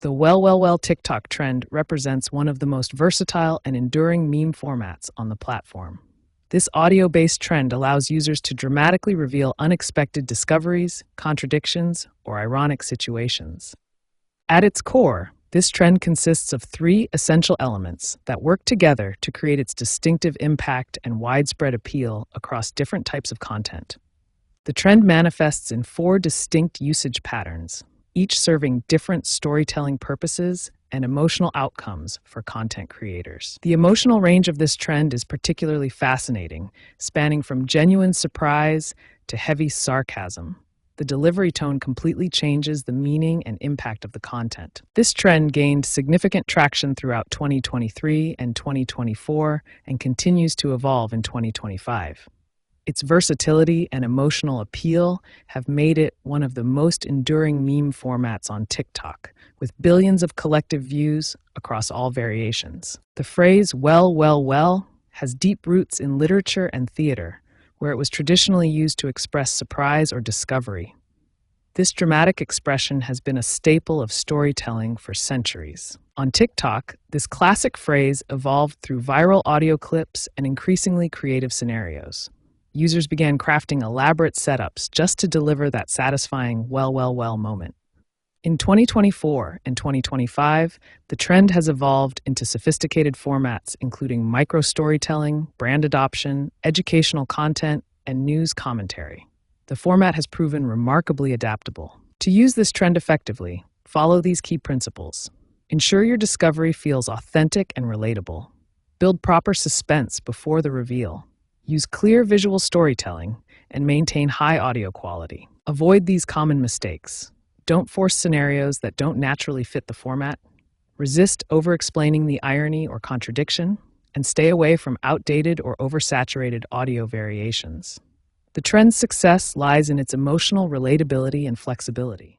The well TikTok trend represents one of the most versatile and enduring meme formats on the platform. This audio-based trend allows users to dramatically reveal unexpected discoveries, contradictions, or ironic situations. At its core, this trend consists of three essential elements that work together to create its distinctive impact and widespread appeal across different types of content. The trend manifests in four distinct usage patterns, each serving different storytelling purposes and emotional outcomes for content creators. The emotional range of this trend is particularly fascinating, spanning from genuine surprise to heavy sarcasm. The delivery tone completely changes the meaning and impact of the content. This trend gained significant traction throughout 2023 and 2024 and continues to evolve in 2025. Its versatility and emotional appeal have made it one of the most enduring meme formats on TikTok, with billions of collective views across all variations. The phrase well has deep roots in literature and theater, where it was traditionally used to express surprise or discovery. This dramatic expression has been a staple of storytelling for centuries. On TikTok, this classic phrase evolved through viral audio clips and increasingly creative scenarios. Users began crafting elaborate setups just to deliver that satisfying well moment. In 2024 and 2025, the trend has evolved into sophisticated formats including micro-storytelling, brand adoption, educational content, and news commentary. The format has proven remarkably adaptable. To use this trend effectively, follow these key principles. Ensure your discovery feels authentic and relatable. Build proper suspense before the reveal. Use clear visual storytelling and maintain high audio quality. Avoid these common mistakes. Don't force scenarios that don't naturally fit the format. Resist over-explaining the irony or contradiction, and stay away from outdated or oversaturated audio variations. The trend's success lies in its emotional relatability and flexibility.